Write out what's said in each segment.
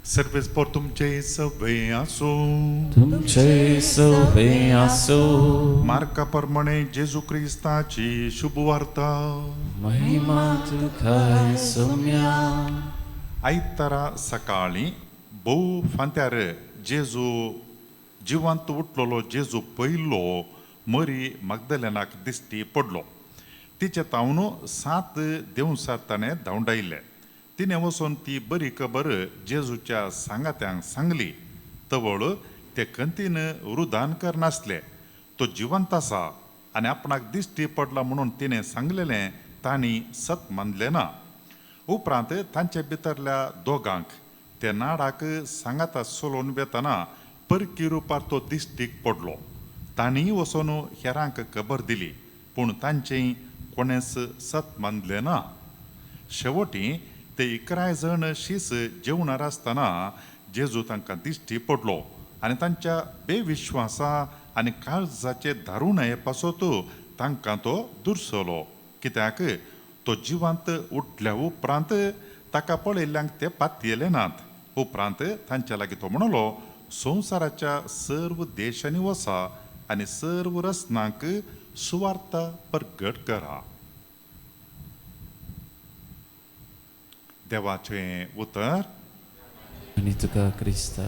सर्वेस्पर तुमचे सवे असो. तुमचे सवे असो. मार्काप्रमाणे जेजू ख्रिस्ताची शुभवार्ता. महिमा तुका सौम्या. आयतारा सकाळी बहु फांत्यार जेजू जिवंत उठलेलो जेजू पयलो मरी मगदलेनाक दिश्टी पडलो. तिचे तावन 7 दिवसां ताणें धांवडायले. तिने वचून ती बरी खबर जेजूच्या सांगात्यांक सांगली. तवळ ते खंतीन रुदान करनासले. तो जिवंत आसा आनी आपणाक दिश्टी पडला म्हणून तिणें सांगलेलें तांणी सत मानलें ना. उपरांत तांचे भितरल्या दोगांक ते नाडाक सांगाता सोलोवन वेतना परकी रुपार तो दिश्टीक पडलो. तांणी वचून हेरांक खबर दिली, पूण तांचें कोणेच सत मानलें ना. शेवटी ते 11 जण शीस जेवणार आसतना जेजू तांकां दिश्टी पडलो आनी तांच्या बेविश्वासा आनी काळजाचे धारू नये पासत तांकां तो दुर्सलो. कित्याक तो जिवंत उठल्या उपरांत ताका पळयल्ल्यांक ते पातयेले नात. उपरांत तांच्या लागीं तो म्हणलो, संवसाराच्या सर्व देशांनी वचा आनी सर्व रस्नांक सुवार्ता परगट करा. देवाचें उतर. आनी तुका क्रिस्ता.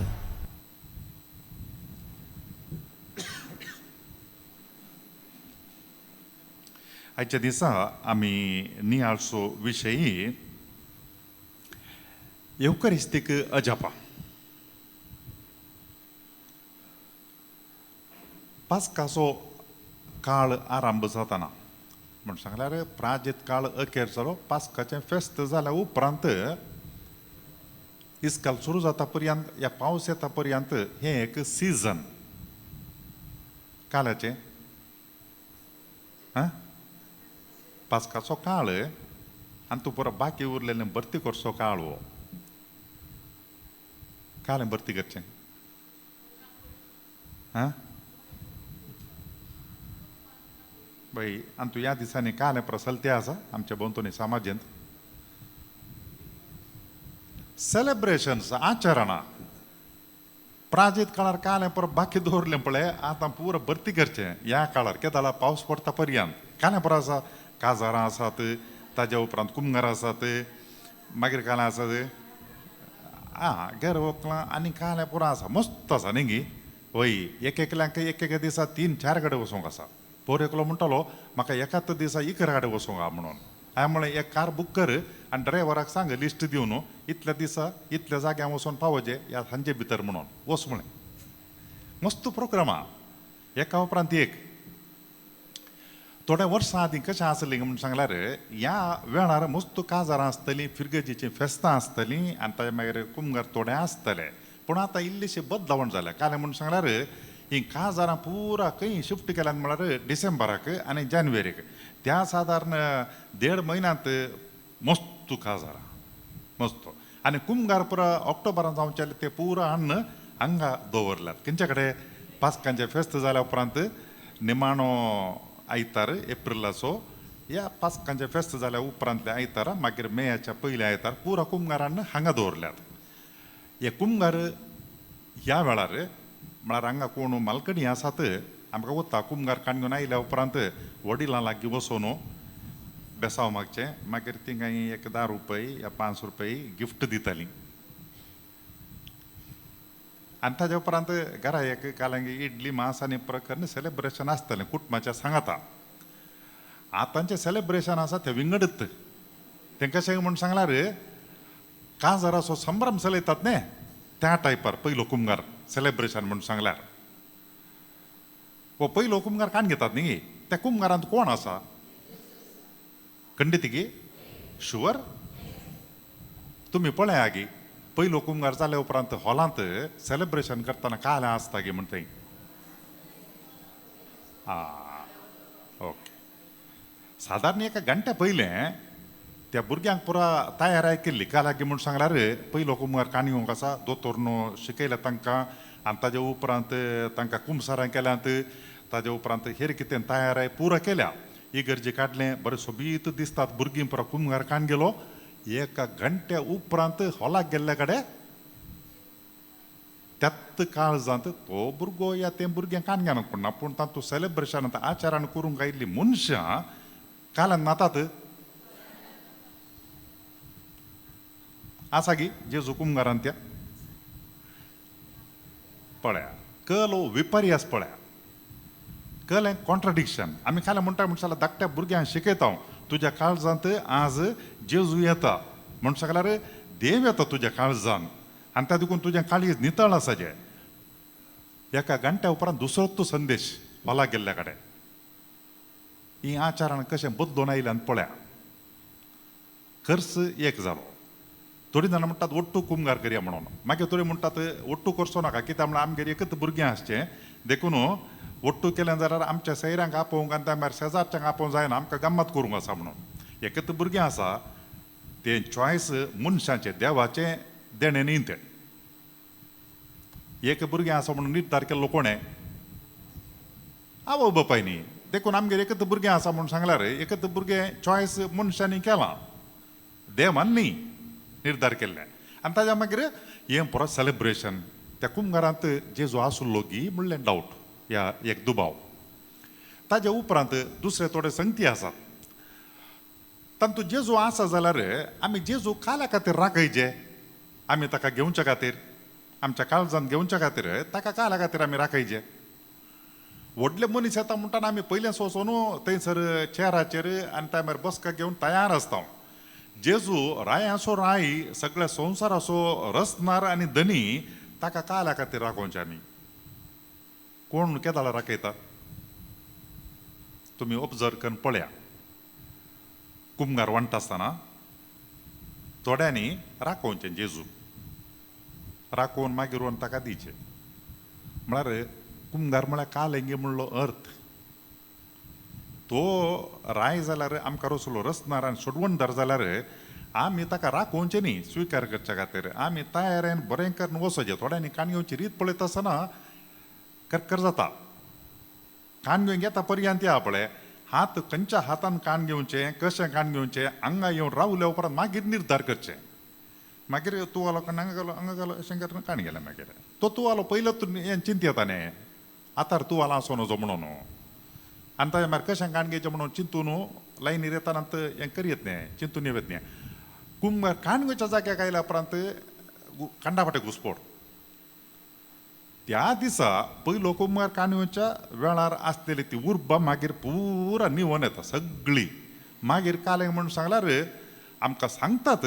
आयच्या दिसा आमी नियाळसो विशयी युकरिस्तीक अजापा. पास्काचो काळ आरंभ जाताना म्हण सांगल्यार प्राजीत काळ अखेर जालो. पास्काचें फेस्त जाल्या उपरांत इस्काल सुरू जाता पर्यंत ह्या पावस येता पर्यंत हें एक सिजन काळाचें. पास्काचो काळ आनी तूं पुरो बाकी उरलेलें भरती करचो काळ हो. काळें भरती करचें. बाई आनी तूं ह्या दिसांनी काळें प्रसलते आसा आमच्या भोंवतणी समाजेंत. सेलेब्रेशन्स आचरणां प्राजीत काळार काळें पुरो बाकी दवरलें पळय आतां पुरो भरती करचें. ह्या काळार कितें जाला पावस पडटा पर्यंत काळें पुरो आसा. काजारां आसात, ताज्या उपरांत कुमगारां आसात, मागीर काळें आसात घर व्हंकलां आनी काळें पुरो आसा. मस्त आसा न्ही गी. वय एकल्यांक एक दिसा 3-4 कडेन वचूंक आसा. पोर एकलो म्हणटालो म्हाका एकाच दिसा इकरा कडेन वचूंक आहा म्हणून. हांवें म्हळें एक कार बूक कर आनी ड्रायव्हराक सांग लिस्ट दिवन इतल्या दिसा इतल्या जाग्यांक वचून पावोवचें ह्या सांजे भितर म्हणून वच म्हळें. मस्त प्रोग्राम आहा एका उपरांत एक. थोड्या वर्सां आदीं कशें आसलें म्हण सांगल्यार ह्या वेळार मस्त काजारां आसतलीं, फिरगेजीचीं फेस्तां आसतलीं आनी ताचे मागीर कुमगार थोडे आसतले. पूण आतां इल्लीशीं बदलावण जाल्या. कालें म्हण सांगल्यार हीं काजारां पुरा खंय शिफ्ट केल्यात म्हळ्यार डिसेंबराक आनी जानेवारीक. त्या सादारण 1.5 म्हयन्यांत मस्त काजारां मस्त. आनी कुमगार पुरा ऑक्टोबरान जावचे ते पुरा हाडून हांगा दवरल्यात. खंयचे कडेन पास्कांचें फेस्त जाल्या उपरांत निमाणो आयतार एप्रिलाचो ह्या पास्कांचें फेस्त जाल्या उपरांतल्या आयतारा मागीर मेयाच्या पयल्या आयतार पुरा कुमगारांनी हांगा दवरल्यात. हे कुमगार ह्या वेळार म्हळ्यार हांगा कोण मालकणी आसात आमकां वता कुमगार काणून आयल्या उपरांत वडिलां लागीं वचून बेसांव मागचें. मागीर तिंगा एक 10 रुपया या 5 रुपया गिफ्ट दितालीं. आनी ताज्या उपरांत घरा एक काल्यांक इडली मास आनी प्रकरण सेलेब्रेशन आसतलें कुटुंबाच्या सांगाता. आतांचें सेलेब्रेशन आसा तें विंगडत. तें कशें म्हूण सांगल्यार काजाराचो संभ्रम चलयतात न्ही त्या टायपार पयलो कुमगार सेलेब्रेशन म्हूण सांगल्यार. वो पयलो कुमगार काण घेतात न्ही. त्या कुमगारांत कोण आसा? खंडित गी शुवर. तुमी पळया गी पयलो कुमगार जाल्या उपरांत हॉलांत सेलेब्रेशन करतना काल्यां आसता गे म्हण थंय. ओके. सादारण 1 घंटे पयलें त्या भुरग्यांक पुरा तयाराय केल्ली. काल्याक म्हूण सांगल्यार पयलो कुमगार काणी घेवंक आसा. दोतोरनो शिकयल्या तांकां आनी ताज्या उपरांत तांकां कुमसारां केल्यांत. ताज्या उपरांत हेर कितें तयाराय पुरो केल्या. इगर्जे काडलें बरें सोबीत दिसतात. भुरगीं पुरो कुमगार काण गेलो. 1 घंटे उपरांत हॉलाक गेल्ले कडेन त्यात काळ जात तो भुरगो या ते भुरग्यांक काणग्यान पडना पूण तातूं सेलिब्रेशन आचारान करूंक आयिल्ली मनशां कालांत नातात आसा गी जेजू कुंभारान त्या पळया कलो विपर्यास पळया कलें कॉन्ट्रडिक्शन आमी काल म्हणटा म्हणशाला धाकट्या भुरग्यांक शिकयता तुज्या काळजांत आज जेजू येता म्हण सांगल्यार देव येता तुज्या काळजांत आनी त्या देखून तुजें काळीज नितळ आसा जें एका घंट्या उपरांत दुसरो संदेश वाला गेल्ल्या कडेन ही आचारान कशें बदलून आयल्यान पळया खर्च एक जालो थोडी जाणां म्हणटात ओट्टू कुंभार करया म्हणून मागीर थोडी म्हणटात ओट्टू करचो नाका कित्याक म्हळ्यार आमगेर एकच भुरगें आसचें देखून ओट्टू केलें जाल्यार आमच्या सैऱ्यांक आपोवंक आनी त्या भायर शेजारच्यांक आपोवंक जायना आमकां गम्मत करूंक आसा म्हणून एकच भुरगें आसा तें चॉयस मनशाचें देवाचें देणें न्ही तें एक भुरगें आसा म्हणून निर्धार केल्लो कोणें आवय बापायनी देखून आमगेर एकच भुरगें आसा म्हणून सांगल्यार एकच भुरगें चॉयस मनशांनी केलां देवान न्ही निर्धार केल्लें आनी ताज्या मागीर हें परत सेलिब्रेशन त्या कुंभारांत जेजू आसलो गी म्हणलें डावट ह्या एक दुबाव ताज्या उपरांत दुसरे थोडे संगती आसात तातूंत जेजू आसा जाल्यार आमी जेजू काल्या खातीर राखयचे आमी ताका घेवच्या खातीर आमच्या काळजांत घेवच्या खातीर ताका काल्या खातीर आमी राखयचे व्हडले मनीस येता म्हणटाना आमी पयलेंच वचून थंयसर चेराचेर आनी टायमार बसका घेवन तयार आसता जेजू राय आसो राई सगळ्या संवसार असो रसनार आनी धनी ताका काल्या खातीर राखोवचे आमी कोण केदाळ राखयता तुमी ऑब्जर्व करून पळया कुंभार वांटा आसतना थोड्यांनी राखोवचें जेजू राखोवन मागीर व्हरून ताका दिवचें म्हळ्यार कुंभार म्हळ्यार कालेंगे म्हणलो अर्थ तो राय जाल्यार आमकां रचलो रचनार आनी सोडवणदार जाल्यार आमी ताका राखोवचें न्ही स्विकार करच्या खातीर आमी तयारेन बरें करून वचचें थोड्यांनी काणयोची रीत पळयता आसतना करकर जाता कान घेवन येता पर्यंत या पळय हात खंयच्या हातान कान घेवचें कशें कान घेवचें हांगा येवन रावल्या उपरांत मागीर निर्धार करचें मागीर तुवालो हांगा घालो अशें करून कान गेलें मागीर तो तुवालो पयलो हें चिंत येता न्ही आतार तुवालो आसो नजो म्हणून आनी ताज्या मागीर कशें कान घेवचें म्हणून चिंतून लायनीर येताना हें करियत न्ही चिंतून येवत न्ही कुंभार कान घेवच्या जाग्याक आयल्या उपरांत कांडा फाटें घुसपोड त्या दिसा पयलो कुंभार काणयोच्या वेळार आसलेली ती उर्बा मागीर पुरा निवून येता सगळी मागीर कालें म्हणून सांगल्यार आमकां सांगतात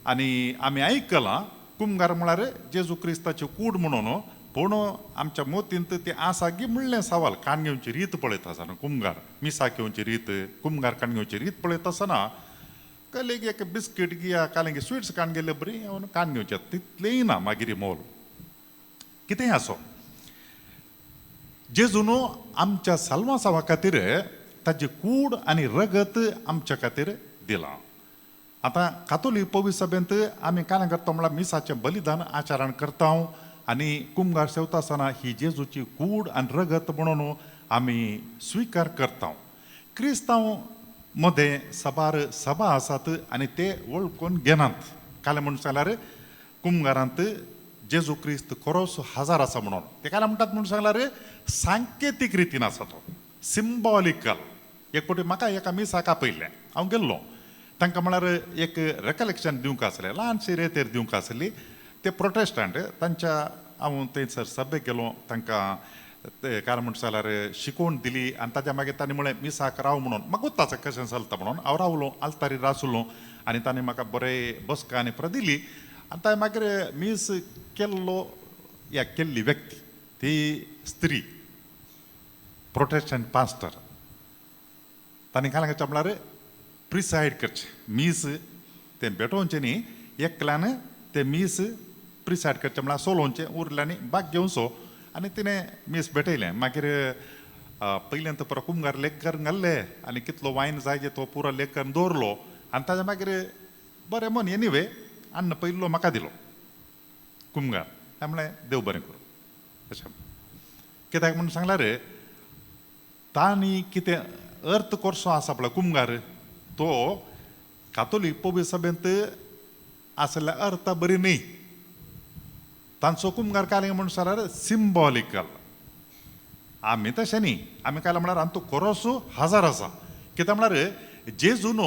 आनी आमी आयकलां कुंभार म्हळ्यार जेजू क्रिस्ताची कूड म्हणून पूण आमच्या मोतींत ते आसा गी म्हणलें सवाल कान घेवची रीत पळयता आसतना कुंभार मिसा घेवची रीत कुंभार कान घेवची रीत पळयता आसतना कलेगी एक बिस्कीट गिया कालेंगे स्वीट्स कान गेले बरी कान घेवचें तितलेंय ना मागीर मोल कितेंय आसो जेजून आमच्या साल्वासावा खातीर ताची कूड आनी रगत आमच्या खातीर दिलां आतां कातोलीक पवित्र सभेंत आमी कालें करता म्हळ्यार मिसाचें बलिदान आचारान करता आनी कुंभार सेवता आसतना ही जेजूची कूड आनी रगत म्हणून आमी स्विकार करता क्रिस्तांव मदें सबार सभा आसात आनी ते वळखून घेनात कालें म्हणून सांगल्यार कुंभारांत जेजू क्रिस्त खरोच हजार आसा म्हणून ते काल्यां म्हणटात म्हणून सांगल्यार सांकेतीक रितीन आसा तो सिंबॉलिकल एक फावटी म्हाका एका मिसाक आपयल्लें हांव गेल्लो तांकां म्हळ्यार एक रेकलेक्शन दिवंक आसलें ल्हानशी रेतेर दिवंक आसली ते प्रोटेस्टंट तांच्या हांव थंयसर सभेक गेलो तांकां कारण म्हणटा जाल्यार शिकोवन दिली आनी ताज्या मागीर तांणी म्हळें मिसाक राव म्हणून म्हाका वताच कशें चलता म्हणून हांव रावलो आल्तारीर आसलो आनी तांणी म्हाका बरें बसका आनी परत दिली आनी ताणें मागीर मीस केल्लो या केल्ली व्यक्ती ती स्त्री प्रोटेस्टंट पास्टर तांणी काय सांगचें म्हळ्यार प्रिसायड करचें मीस तें भेटोवचें न्ही एकल्यान तें मीस प्रिसायड करचें म्हळ्यार सोलोवचें उरल्यांनी भाग घेवचो आनी तिणें मीस भेटयलें मागीर पयलें परत कुंभार लेख करून घाल्ले आनी कितलो वायन जाय जे तो पुरो लेख करून दवरलो आनी ताज्या मागीर बरें म्हण एनीवे अन्न पयलो म्हाका दिलो कुंभार हांवें म्हळें देव बरें करूं अशें कित्याक म्हणून सांगल्यार तांणी कितें अर्थ करचो आसा पळय कुंभार तो कातोलीक पवित्र सभेंत आसल्या अर्थ बरी न्ही तांचो कुमगार काय म्हणून सांगल्यार सिंबॉलिकल. आमी तशें न्ही, आमी काय म्हणल्यार आमी तो खरोसो हजार आसा. कित्याक म्हणल्यार जेजून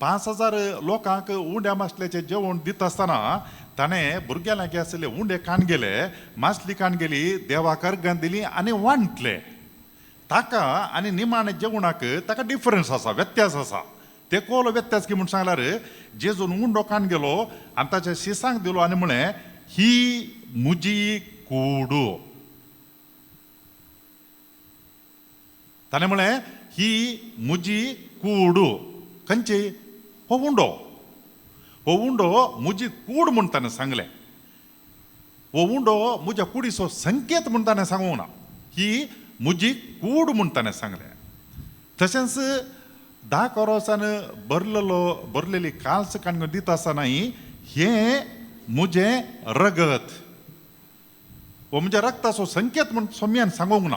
5,000 लोकांक उंड्या मासल्याचें जेवण दिता आसतना ताणें भुरग्यां लागीं आसले उंडे काण गेले, मासली काण गेली, देवाक अर्गां दिली आनी वांटले. ताका आनी निमाणे जेवणाक ताका डिफरन्स आसा, व्यत्यास आसा. ते कोलो व्यत्यास की म्हूण सांगल्यार जेजून उंडो काण गेलो आनी ताच्या शिसांक दिलो आनी म्हळें ही म्हजी कूड. ताणें म्हळें ही म्हजी कूड. खंयची? हो उंडो. हो उंडो म्हजी कूड म्हूण ताणें सांगलें. हो उंडो म्हज्या कुडीचो संकेत म्हूण ताणें सांगूंक ना. ही म्हजी कूड म्हूण ताणें सांगलें. तशेंच 10 कोरोसान भरलेली काल्स काणयो दिता आसतनाय हें म्हजें रगत, हो म्हणजे रक्ताचो संकेत म्हूण सोम्यान सांगूंक ना.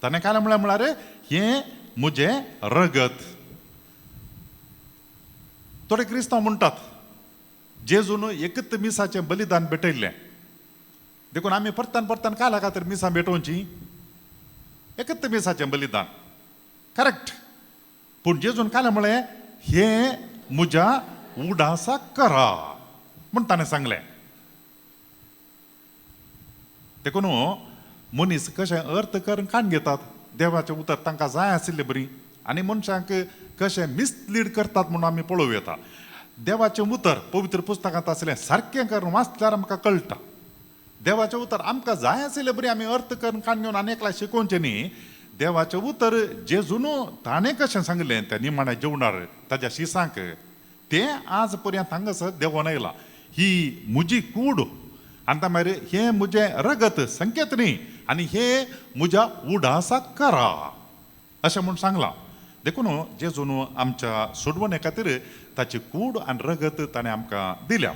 ताणें काय म्हळ्यार हें म्हजें रगत. थोडे क्रिस्तांव म्हणटात जेजून एकच मिसाचें बलिदान भेटयल्लें. देखून आमी परतान कायल्या खातीर मिसां भेटोवची? एकच मिसाचें बलिदान, करेक्ट. पूण जेजून काय म्हळें हें म्हज्या उडासाक करा म्हूण ताणें सांगलें. देखून मनीस कशें अर्थ करून काण घेतात, देवाचें उतर तांकां जाय आशिल्लें बरी, आनी मनशांक कशें मिसलीड करतात म्हणून आमी पळोवं येता. देवाचें उतर पवित्र पुस्तकांत आसलें सारकें करून वाचल्यार आमकां कळटा. देवाचें उतर आमकां जाय आशिल्लें बरी आमी अर्थ करून काण घेवन आनी एकल्या शिकोवचें न्ही. देवाचें उतर जेजून ताणें कशें सांगलें त्या निमाण्या जेवणार ताच्या शिसांक, तें आज पर्यंत हांगासर देवून येयलां. ही म्हजी कूड आनी ता मागीर हें म्हजें रगत, संकेत न्ही, आनी हें म्हज्या उडासाक करा अशें म्हूण सांगलां. देखून जेजून आमच्या सोडवणे खातीर ताची कूड आनी रगत ताणें आमकां दिल्या.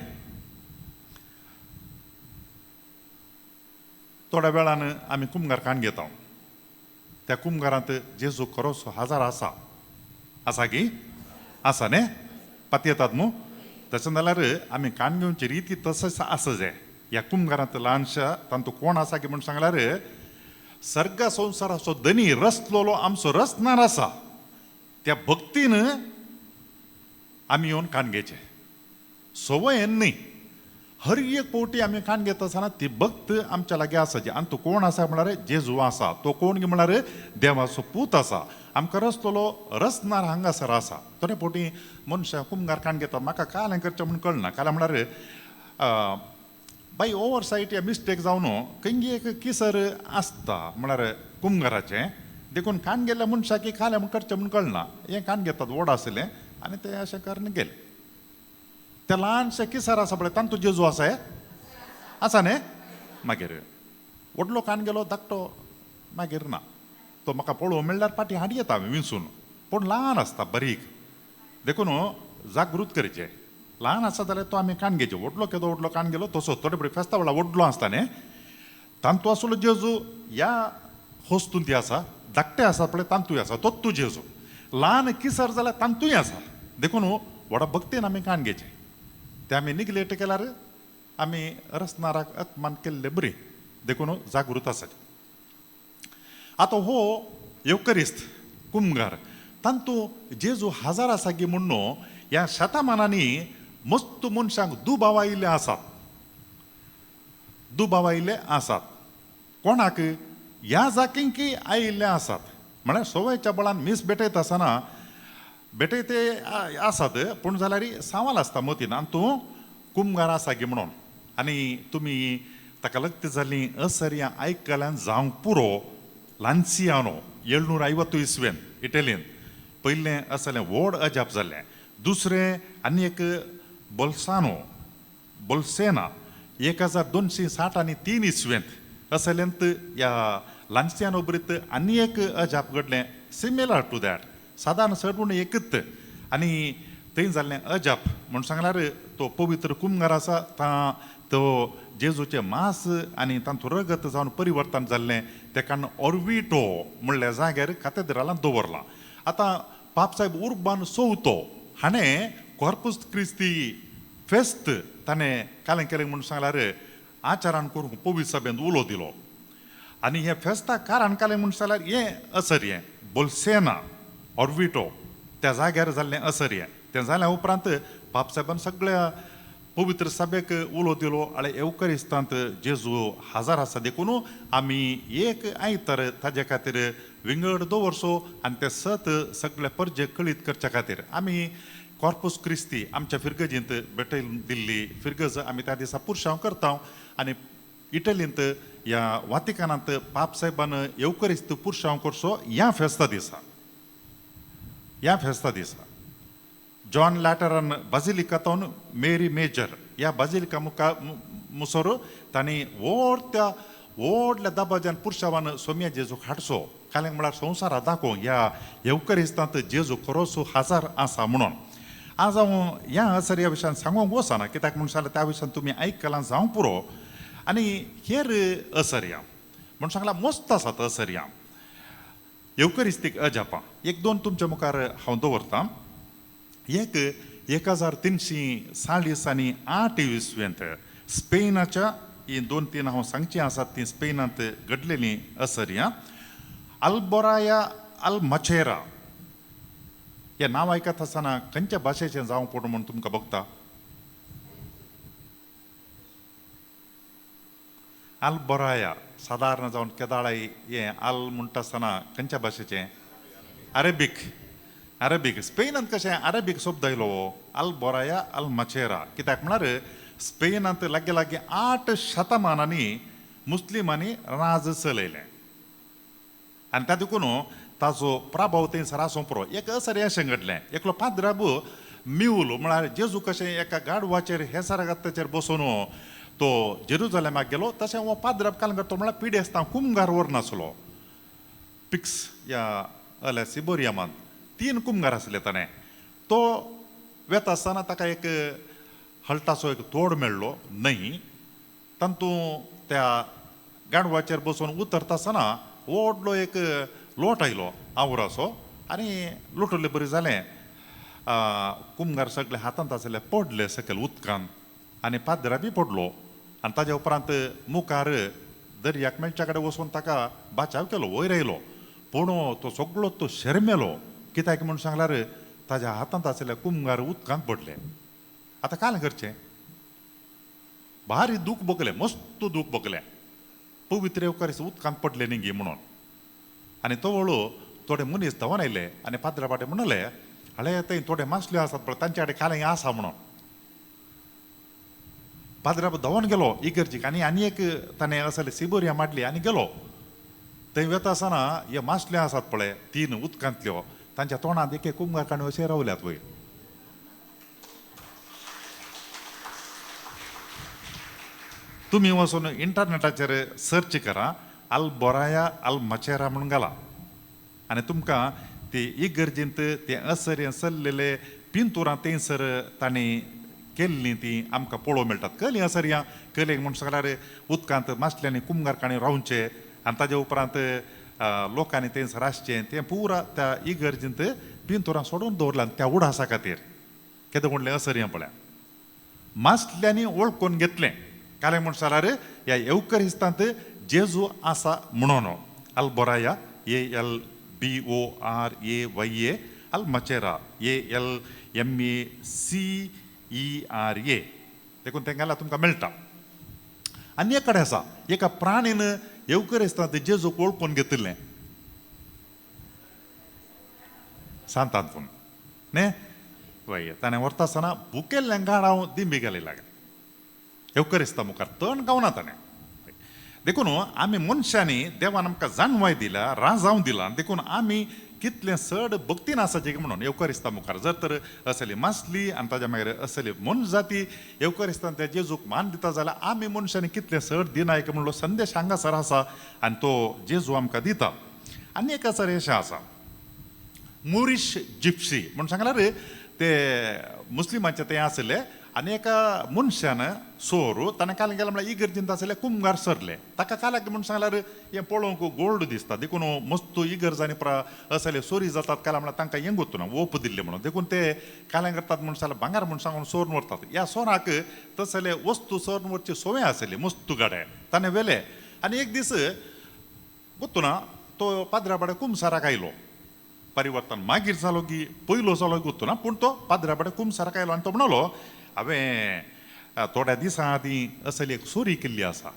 थोड्या वेळान आमी कुमगार काण घेता. त्या कुमगारांत जेजू खरोच हजार आसा की? आसा न्ही? पात येतात न्हू? तशें जाल्यार आमी काण घेवची रीती तसोच आसा जाय. ह्या कुमगारांत ल्हानशा तांतूं कोण आसा की म्हूण सांगल्यार सर्ग संवसाराचो धनी रचलोलो आमचो रचणार आसा. त्या भक्तीन आमी येवन काण घेवचें, सवयेन न्ही. हर एक फावटी आमी काण घेता आसतना ती भक्त आमच्या लागीं आसा. आनी तो कोण आसा म्हळ्यार जेजू आसा. तो कोण म्हळ्यार देवाचो पूत आसा. आमकां रचलोलो रचणार हांगासर आसा. थोडे फावटी मनशां कुमगार काण घेता, म्हाका कालें करचें म्हूण कळना. काल्यां म्हळ्यार बाय ओवरसायट या मिस्टेक जावन खंय एक किसर आसता म्हळ्यार कुमगाराचें. देखून काण गेल्ल्या मनशाक कालें म्हूण करचें म्हूण कळना. हें काण घेतात व्हड आसलें आनी तें अशें करून गेलें. तें ल्हानशें किसर आसा पळय तांतूं जेजू आसा आसा न्ही? मागीर व्हडलो काण गेलो धाकटो मागीर ना. तो म्हाका पळोवंक मेळ्ळ्यार फाटीं हाडी येता आमी विंसून. पूण ल्हान आसता बारीक. देखून जागृत करचें. ल्हान आसा जाल्यार तो आमी काण घेवचें. व्हडलो केदो व्हडलो काण गेलो तसो. थोडे पळय फेस्तावळा व्हडलो आसता न्ही, तांतूं आसलो जेजू ह्या होस्तून ती आसा. धाकटे आसा पळय तांतूय आसा, तोच तूं जेजू. ल्हान किसर जाल्यार तांतूय आसा. देखून व्हडा भक्तीन आमी काण घेवचें. ते आमी निग्लेक्ट केल्यार आमी रचणाराक अपमान केल्ले बरी. देखून जागृत आसा. आतां हो युकरिस्त कुमगार तांतूं जेजू हजार आसा गी म्हूण ह्या शतमानांनी मस्त मनशांक दुबाव आयिल्ले आसात. दुबाव आयिल्ले आसात. कोणाक? ह्या जातींकी आयिल्ले आसात. म्हळ्यार सवयच्या बळान मीस भेटयता आसतना भेटयते आसात, पूण जाल्यार सावाल आसता मतीन आनी तूं कुमगार आसा गे म्हणून. आनी तुमी ताका लग्न जाल्लीं असरिया आयकल्यान जावंक पुरो लान्सियानो 750 इसवेन इटलीन पयलें असलें व्हड अजाप जाल्लें. दुसरें आनी एक बोल्सेना 1263 इसवेंत असलेंत ह्या लान्सियानो बरीत आनी एक अजाप घडलें सिमिलर टू दॅट. सादारण सडवून एकच. आनी थंय जाल्लें अजाप म्हूण सांगल्यार तो पवित्र कुमगार आसा तो जेजूचें मांस आनी तांतूं रगत जावन परिवर्तन जाल्लें तेका ऑर्विटो म्हणल्या जाग्यार कॅथेड्रलांत दवरलां. आतां पाप साहेब उर्बान चवथो हाणें कॉर्पस क्रिस्ती फेस्त ताणें कालें केलें म्हूण सांगल्यार आचारान करूंक पवित्र सभेंत उलो दिलो आनी हे फेस्ताक कारण काले म्हूण जाल्यार हें असर हें बोल्सेना ऑर्विटो त्या जाग्यार जाल्लें असर हें तें जाल्या उपरांत बाबसाहेबान सगळ्या पवित्र सभेक उलो दिलो आनी एवकरिस्तांत जेजू हजार आसा देखून आमी एक आयतार ताजे खातीर विंगड दवरचो आनी ते सगळे परजे कळीत करचे खातीर आमी कॉर्पस क्रिस्ती आमच्या फिरगजींत भेटयन दिल्ली फिरगज आमी त्या दिसा पुरशांव करता आनी इटलींत ह्या वातिकानांत बाबसाहेबान एवकरिस्त पुरशांव करचो ह्या फेस्ता दिसा जॉन लॅटरान बाजिलिकांतून मेरी मेजर ह्या बाजिलिका मुसोर तांणी व्हडल्या दबाज्यान पुरशावान सोम्या जेजूक हाडचो काल्यांक म्हळ्यार संवसाराक दाखोवंक ह्या एवकरिस्तांत जेजू खरोच हजार आसा म्हणून आज हांव ह्या असर ह्या विशयान सांगूंक वचना कित्याक म्हूण सांगलें त्या विशयान तुमी आयकलां जावं पुरो आनी हेर असर ह्या म्हूण सांगलां मस्त आसात असर ह्या एवकरिस्तीक अजापां एक दोन तुमच्या मुखार हांव दवरतां एक 1340 आनी 8 इसवेंत स्पेनाच्या ही 2-3 हांव सांगची आसात ती स्पेनांत घडलेली असर ह्या अल्बोराया अल मचेरा हे नांव आयकत आसतना खंयच्या भाशेचें जावं पडो म्हूण तुमकां बगता अल्बोराया सादारण जावन केदाळाई हें अल म्हणटा आसतना खंयच्या भाशेचें अरेबीक स्पेनांत कशें अरेबीक शब्द आयलो अल्बोराया अल मचेरा कित्याक म्हळ्यार स्पेनांत लागीं 8 शतमानांनी मुस्लिमांनी राज चलयलें आनी त्या देखून ताजो प्रभाव थंयसर आसूं पुरो एक असर अशें घडलें एकलो पाद्राब मिवूल म्हळ्यार जेजू कशें एका गाडवाचेर हेसारगाताचेर बसून तो जेरुजलेमाक गेलो तशें हो पाद्राब काल करता म्हळ्यार पिडेस्तांव कुमगार व्हरनासलो पिक्स ह्या सिबोरियमांत 3 कुमगार आसले ताणें तो वेता आसतना ताका एक हलटाचो एक तोड मेळ्ळो न्हंय तातूंत त्या गाडवाचेर बसून उतरता आसतना व्हडलो एक लोट आयलो आवराचो आनी लोटले बरें जालें कुमगार सगळे हातांत आसले पडले सकयल उदकांत आनी पाद्राबी पडलो आनी ताज्या उपरांत मुखार दर्याक मेळच्या कडेन वचून ताका बाचाव केलो वयर आयलो पूण तो सगळो तो शर्मेलो कित्याक म्हूण सांगल्यार ताज्या हातांत आसले कुमगार उदकांत पडले आतां काल करचें भारी दूख बगलें मस्त दूख बगलें पवित्र एवकरिस्त उदकांत पडले न्ही गे म्हणून आनी तो वळू थोडे मनीस धांवन आयले आनी पाद्राबाटे म्हणले हळे थंय थोडे मासल्यो आसात पळय तांचे कडेन कालें आसा म्हणून पाद्राब धांवन गेलो इगर्जीक आनी एक ताणें असले सिबोरिया मांडली आनी गेलो थंय वता आसतना हे मासल्यो आसात पळय 3 उदकांतल्यो तांच्या तोंडांत एक कुमगार कांडे अशे रावल्यात वयर तुमी वचून इंटरनेटाचेर सर्च करा अल्बोराया अल मचेरा म्हणून घाला आनी तुमकां ते इगर्जींत ते असर चल्लेले पिंतुरां थंयसर तांणी केल्लीं ती आमकां पळोवंक मेळटात कली असर ह्या कलेक म्हूण सांगल्यार उदकांत मासल्यांनी कुमगार कांडे रावचे आनी ताजे उपरांत लोकांनी थंयसर आसचें तें पुरा त्या इगर्जींत पिंतुरां सोडून दवरलां त्या उडासा खातीर केदें म्हणलें असर हें पळय मासल्यांनी वळखून घेतलें कालें म्हूण सांगल्यार ह्या एवकरिस्तांत जेजू आसा म्हणून अल्बोराया ALBORAYA अल मचेरा ALMACERA देखून तें घाल्यार तुमकां मेळटा आनी एक कडेन आसा एका प्राणीन एवकरिस्तांत जेजूक वळखून घेतिल्लें सांतांतून न्ही वय ताणें व्हरता आसतना भुकेल्लें गाडाव दिंबी घाली एवकरिस्ता मुखार तण गावना ताणें देखून आमी मनशांनी देवान आमकां जाणवाय दिला राजांव दिला देखून आमी कितलें चड भक्तीन आसाचें म्हणून एवकरिस्ता मुखार जर तर असली मासली आनी ताज्या मागीर असली मन जाती एवकरिस्तान त्या जेजूक मान दिता जाल्यार आमी मनशांनी कितलें चड दिनायक म्हणलो संदेश हांगासर आसा आनी तो जेजू आमकां दिता आनी एक असर अशें आसा मुरीश जिप्सी म्हूण सांगल्यार ते मुस्लिमांचे तें आसले आनी एका मनशान सोरू ताणें काल गेलें म्हळ्यार इगर्जींत आसले कुमगार सरले ताका काल्याक म्हूण सांगल्यार हें पळोवंक गोल्ड दिसता देखून मस्त इगर्जांनी असले सोरी जातात काल्यां म्हळ्यार तांकां हें गुतूना ओप दिल्ले म्हणून देखून ते काल्यां करतात म्हूण सांगल्यार भांगार म्हूण सांगून सोरून व्हरतात ह्या सोराक तसले वस्तू सोरून व्हरची सवय आसली मस्त गाडे ताणें व्हेले आनी एक दीस गुतूना तो पाद्रा बाडे कुमसाराक आयलो परिवर्तन मागीर जालो की पयलो जालो गुतूना पूण तो पाद्रा बाडे कुमसाराक आयलो आनी तो म्हणलो हांवें थोड्या दिसां आदीं असली एक सोरी केल्ली आसा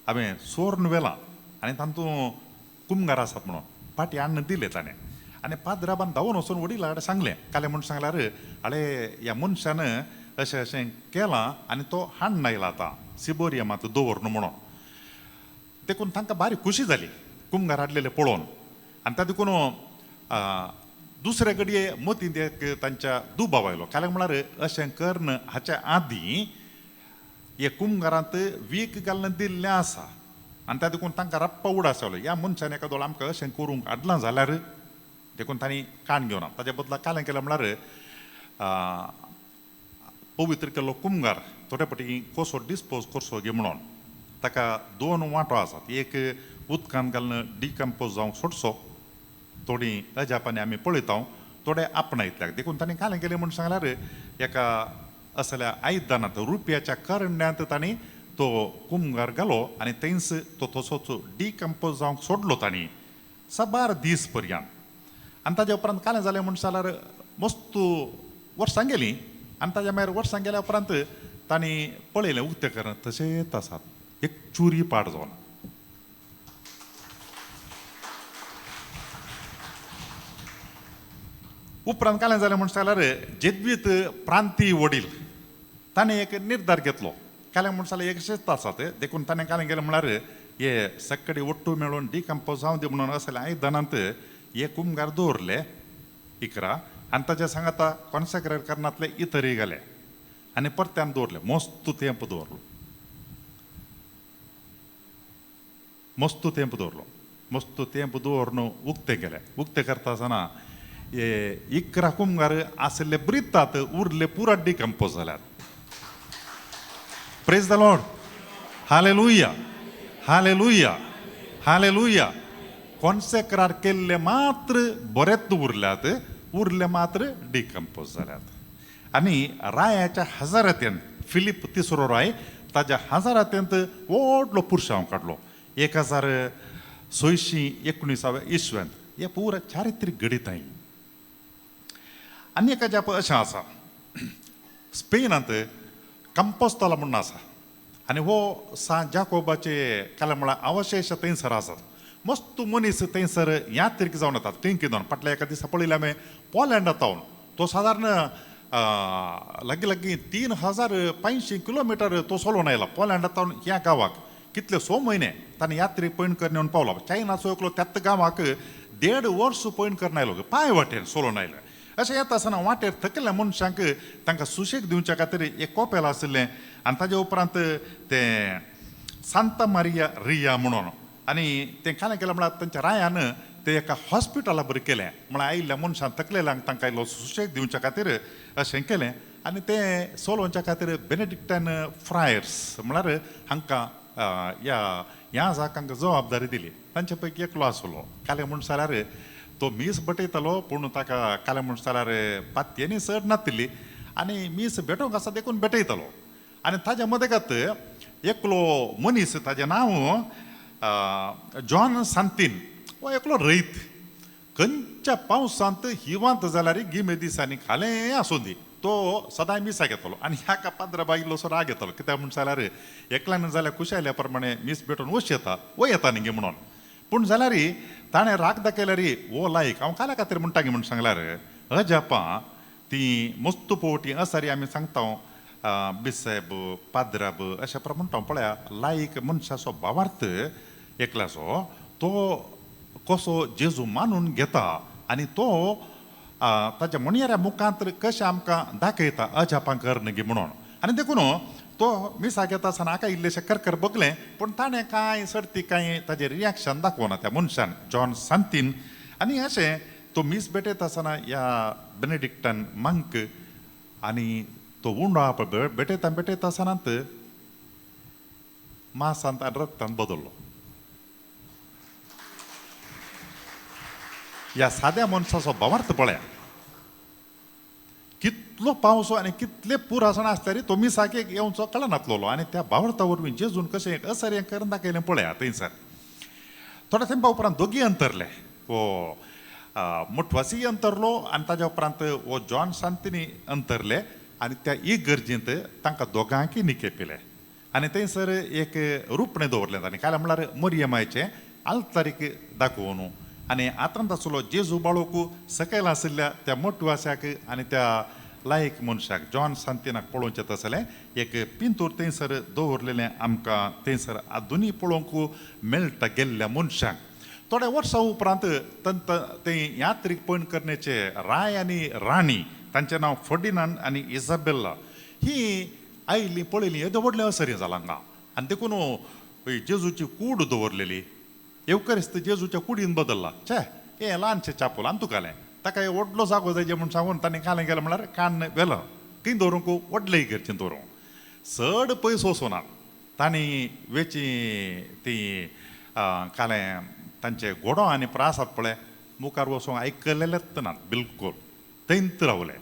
हांवें सोरून व्हेलां आनी तातूंत कुमगार आसात म्हणून पाटी अन्न दिलें ताणें आनी पाद्राबान धांवून वचून वडिलां कडेन सांगलें काले म्हूण सांगल्यार आळे ह्या मनशान अशें अशें केलां आनी तो हाडून आयला आतां सिबोरियमांत दवर न्हू म्हणून देखून तांकां बारीक खुशी जाली कुमगार हाडलेले पळोवन आनी तातूंत दुसरे कडये मतींत एक तांच्या दुबाव आयलो काल्याक म्हळ्यार अशें करन हाच्या आदीं हे कुमगारांत वीक घालून दिल्लें आसा आनी त्या देखून तांकां रप्पा उडास आयलो ह्या मनशान एका दोळ आमकां अशें करूंक हाडलां जाल्यार देखून तांणी काण घेवना ताचे बदला कालें केलें म्हळ्यार पवित्र केल्लो कुमगार थोडे फावटी कसो डिस्पोज करचो गे म्हणून ताका 2 वांटो आसात एक उदकांत घालून डिकम्पोज जावंक सोडचो थोडी अजापांनी आमी पळयता थोडे आपणायतल्याक देखून तांणी कालें केलें म्हूण सांगल्यार एका असल्या आयदनांत रुपयाच्या करंड्यांत तांणी तो कुमगार घालो आनी थंयच तो तसोच डिकम्पोज जावंक सोडलो तांणी साबार दीस पर्यंत आनी ताजे उपरांत कालें जालें म्हूण सांगल्यार मस्त वर्सां गेलीं आनी ताज्या मागीर वर्सां गेल्या उपरांत तांणी पळयलें उक्तें करण तशेंच आसात एक चुरी पाड जावन उपरांत कालें जालें म्हूण सांगल्यार जेद्वीत प्रांतीय वडील ताणें एक निर्धार घेतलो काल्याक म्हूण सांगल्यार एकशेच आसात देखून ताणें कालें केलें म्हळ्यार हे सक्कडी ओट्टू मेळून डिकम्पोज जावं दी म्हणून असले आयदनांत हे कुमगार दवरले इकरा आनी ताच्या सांगाता कॉन्सेक्रेट करनातले इतरय घाले आनी परत्यान दवरले मस्त तेंप दवरलो मस्त तेंप दवरून उक्तें केलें उक्तें करता आसतना हे इकरा कुमगार आसले ब्रितात उरले पुरा डिकम्पोज जाल्यात praise the lord hallelujah hallelujah hallelujah कॉन्सेक्रार केल्ले मात्र बरेच उरल्यात उरले मात्र डिकम्पोज जाल्यात आनी रायाच्या हजारांत फिलीप तिसरो राय ताज्या हजारांत व्हडलो पुरसांव काडलो 1619 इस्व्यांत हे पुरा चारित्रीक गणिताय आनी एका जाप अशें आसा स्पेनांत कंपोस्ताला म्हणून आसा आनी हो सान जाकोबाचे काले म्हळ्यार अवशेश थंयसर आसात मस्त मनीस थंयसर यात्रीक जावन येतात थंय जावन फाटल्या एका दिसा पळयलें हांवें पोलंडांत तावन तो सादारण लागीं 3500 किलोमिटर तो चलोवन आयला पोलंडांत तावन ह्या गांवाक कितले 6 म्हयने ताणें यात्री पयण करून येवन पावला चायनाचो एकलो त्याच गांवाक 1.5 वर्स पयण करून आयलो पांय वाटेर चलोवन आयलो अशें येता आसतना वाटेर थकिल्ल्या मनशांक तांकां सुशेग दिवच्या खातीर एक कॉपेल आशिल्लें आनी ताज्या उपरांत तें सांता मारिया रिया म्हणून आनी तें कालें केलें म्हळ्यार तांच्या रायान तें एका हॉस्पिटला बरें केलें म्हळ्यार आयिल्ल्या मनशांक थकलेल्यांक तांकां इल्लो सुशेग दिवच्या खातीर अशें केलें आनी तें चलोवच्या खातीर बेनेडिक्टान फ्रायर्स म्हळ्यार हांकां ह्या जाकांक जबाबदारी दिली तांचे पैकी एकलो आसलो कालें म्हूण जाल्यार तो मीस बटयतालो पूण ताका कालें म्हूण जाल्यार पातयेनी चड नातिल्ली आनी मीस भेटोवंक आसा देखून भेटयतालो आनी ताज्या मदेगात एकलो मनीस ताजें नांव जॉन सांतीन हो एकलो रयत खंयच्या पावसांत हिवांत जाल्यार गिमे दिसांनी खालें आसूं दी तो सदां मिसा घेतलो आनी ह्या पाद्रा इल्लोसो राग येतालो कित्याक म्हूण जाल्यार एकल्यान जाल्यार खुशायल्या प्रमाणे मीस भेटोवन वच येता न्ही गे म्हणून पूण जाल्यार ताणें राग दाखयल्यार वो लायक हांव काल्या खातीर म्हणटा गे म्हूण सांगल्यार अजापां ती मस्त पोवटी असारी आमी सांगता बिसेब पाद्राब अशें प्रमाणे म्हणटा पळया लायक मनशाचो भावार्थ एकल्याचो तो कसो जेजू मानून घेता आनी तो ताच्या म्हणयाऱ्या मुखांत कशें आमकां दाखयता अजापां करन गे म्हणून आनी देखून तो मिसा घेता आसतना हाका इल्लेशें करकर बगलें पूण ताणें कांय सर्ती कांय ताजें रियाक्शन दाखोवना त्या मनशान जॉन सांतीन आनी अशें तो मीस भेटयता आसतना ह्या बेनेडिक्टान मंक आनी तो उंडा बेटेता असतानांत मासांत आनी रक्तांत बदललो. ह्या साद्या मनशाचो भावार्थ पळया. कितलो पावस आनी कितले पूर आसना आसतरी तो मिसाकेक येवचो कळनासलो आनी त्या भावार्था वरवीं जेजून कशें एक असर करून दाखयलें पळया थंयसर. थोड्या तेंपा उपरांत दोगी अंतरले. वो मुठवासी अंतरलो आनी ताज्या उपरांत वो जॉन शांतीनी अंतरले आनी त्या इगर्जेंत तांकां दोगांकी निकेपिले आनी थंयसर एक रुपणें दवरलें तांणी. काय म्हळ्यार मरियमाचें आल्तारीक दाखोवन आनी आतांत आसलो जेजू बाळोक सकयल आशिल्ल्या त्या मोटवाश्याक आनी त्या लायक मनशाक जॉन शांतीनाक पळोवचें तसलें एक पिंतूर थंयसर दवरलेलें आमकां थंयसर आजुनी पळोवंक मेळटा गेल्ल्या मनशाक. थोड्या वर्सां उपरांत थंय यात्रीक पैण करण्याचे राय आनी राणी तांचें नांव फर्डिनांड आनी इजाबेल्ला ही आयिल्लीं पळयलीं येदें व्हडलें असर जालां हांगा. आनी देखून जेजूची कूड दवरलेली. एवकरिस्त जेजूच्या कुडीन बदलला. छे हें ल्हानशें चापोल आनी तुकालें ताका व्हडलो जागो जाय म्हूण सांगून ताणें कालें गेलें म्हळ्यार कान व्हेलो खंय दवरूंक व्हडले इगर्जेन दवरूंक. चड पयस वचूना तांणी वेची ती कालें तांचे घोडो आनी प्रास आसात पळय मुखार वचूंक आयकलेलेंच नात बिलकूल. थंयच रावले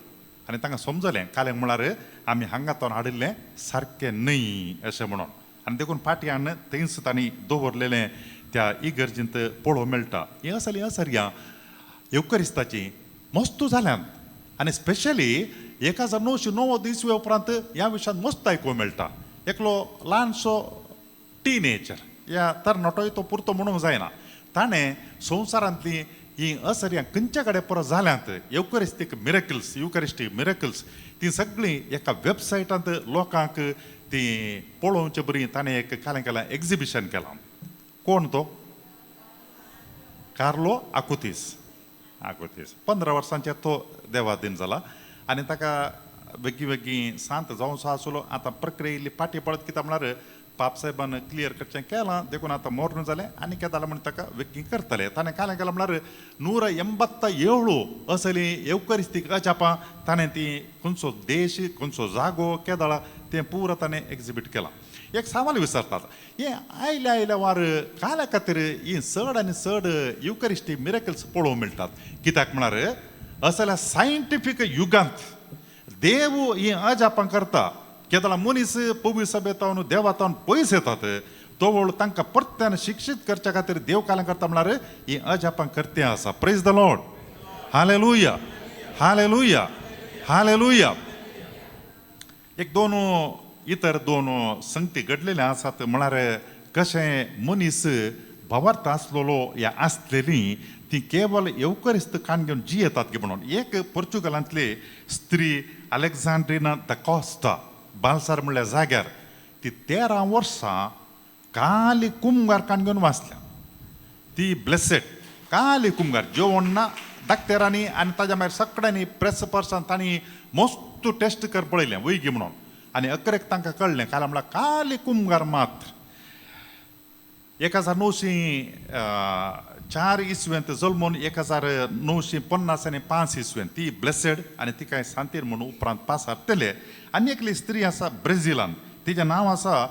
आनी तांकां समजलें कालें म्हळ्यार आमी हांगातून हाडिल्लें सारकें न्हय अशें म्हणून. आनी देखून फाटयान थंयच तांणी दवरलेलें त्या इगर्जेंत पळोवंक मेळटा. हें असली असर एवकरिस्ताची मस्तू जाल्यान आनी स्पेशली 1990 उपरांत ह्या विशयान मस्त आयकूंक मेळटा. एकलो ल्हानसो टिनेजर ह्या तरणाटोय तो पुरतो म्हणूंक जायना. ताणें संवसारांतली ही असर खंयच्या कडेन परत जाल्यांत युकरिस्टीक मिरेकल्स ती सगळीं एका वेबसायटांत लोकांक ती पळोवचे बरी ताणें एक कालें केलां एक्झिबिशन केलां. कोण तो? कार्लो आकुतीस 15 वर्सांचे तो देवाधीन जाला आनी ताका बेगी सांत जावचो आसलो. आतां प्रक्रिया इल्ली फाटी पळत कित्याक म्हळ्यार पाप साहेबान क्लियर करचें केलां देखून आतां मोर्न जालें आनी कितें जालें म्हण ताका वेगी करतले. ताणें कालें केलां म्हळ्यार 187 असलीं एवकरिस्तीक अजापां ताणें ती खंयचो देश खंयचो जागो केदळा तें पुरो ताणें एक्झिबीट केलां. एक सवाल विचारतात हे आयल्या वार काल्या खातीर ही चड आनी चड युकरिस्टीक मिरेकल्स पळोवंक मेळटात. कित्याक म्हळ्यार असल्या सायंटिफीक युगांत देव ही अजापां करता केदळा मनीस पवित्र सभेतावन देवातावन पयस येतात तो वळ तांकां परत्यान शिक्षीत करच्या खातीर देव कालें करता म्हळ्यार ही अजापां करतें आसा. Praise the lord. Hallelujah hallelujah hallelujah. एक इतर दोन संगती घडलेले आसात म्हळ्यार कशें मनीस भावार्थ आसलेलो या आसलेली ती केवल एवकरिस्त कान घेवन जियेतात गे म्हणून. एक पोर्चुगलांतली स्त्री अलेक्झांड्रिना द कॉस्टा बालसार म्हणल्यार जाग्यार ती 13 वर्सां काली कुमगार कान घेवन वाचल्या. ती ब्लेसेड काली कुमगार जेवण ना डाक्टरांनी आनी ताज्या भायर सगळ्यांनी प्रेस पर्सन तांणी मस्त टेस्ट कर पळयलें वैगी म्हणून आनी अकरेक तांकां कळ्ळें काल म्हळ्यार काली कुमगार मात्र. 1904 इस्वेंत जल्मून 1950 आनी 5 इस्वेंत ती ब्लेसेड आनी ती कांय सांतीर म्हणून उपरांत पास हाडटले. आनी एकली स्त्री आसा ब्रेजिलान तिचें नांव आसा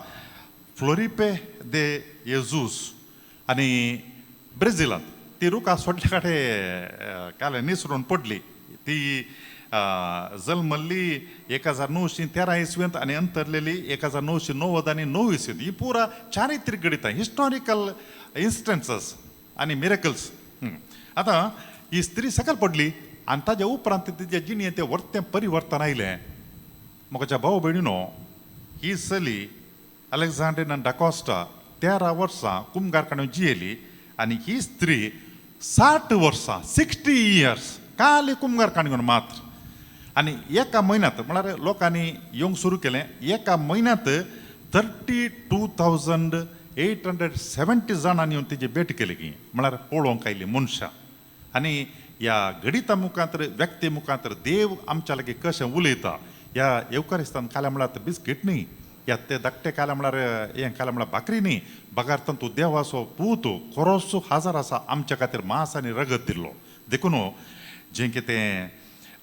फ्लोरिपे दे येजूस आनी ब्रेजिलांत ती रुका सोडल्या कडेन काले निसरून पडली. ती जल्मल्ली 1913 इस्वेंत आनी अंतरलेली 1990 आनी 9 इस्वेंत. ही पुरा चारित्रीक गणितां हिस्टॉरिकल इन्स्टन्सस आनी मिरेकल्स. आतां ही स्त्री सकयल पडली आनी ताज्या उपरांत तिच्या जिणेंत तें व्हडलें परिवर्तन आयलें. म्हज्या भाव भयणीनो ही चली अलेक्झांड्रिना डाकोस्टा 13 वर्सां कुमगार काडून जियेली आनी ही स्त्री 60 वर्सां 60 इयर्स काली कुमगार काडून घेवन मात्र. आनी एका म्हयन्यांत म्हळ्यार लोकांनी येवंक सुरू केलें. एका म्हयन्यांत 32,870 जाणांनी येवन तेजी भेट केली की म्हळ्यार पळोवंक आयली मनशां. आनी ह्या गणिता मुखांतर व्यक्ती मुखांतर देव आमच्या लागीं कशें उलयता ह्या एवकरिस्तान काल्या म्हळ्यार बिस्कीट न्ही या ते धाकटे काल्या म्हळ्यार हें काल्या म्हळ्यार भाकरी न्ही बगार तूं देवाचो पूत खरोच हजार आसा आमच्या खातीर मांस आनी रगत दिल्लो. देखून जें कितें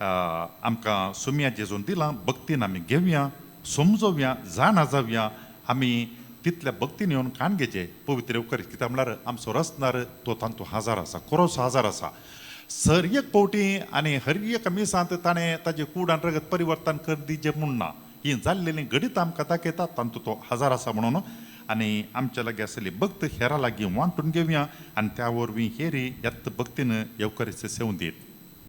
आमकां सुम्या जेजून दिलां भक्तीन आमी घेवया समजोवया जाणा जावया आमी तितल्या भक्तीन येवन कान घेचे पवित्र येवकार कित्याक म्हळ्यार आमचो रचणार तो तांतू हजार आसा खरोच हजार आसा सर एक पावटी आनी हर एक मिसांत ताणें ताजे कूड आनी रगत परिवर्तन कर दिजें म्हूण ना ही जाल्लेली घडीत आमकां दाखयता तांतू तो हजार आसा म्हणून आनी आमच्या लागीं आसली भक्त हेरां लागीं वांटून घेवया आनी त्या वरवीं हेरी येत भक्तीन येवकारीचे सेव दीत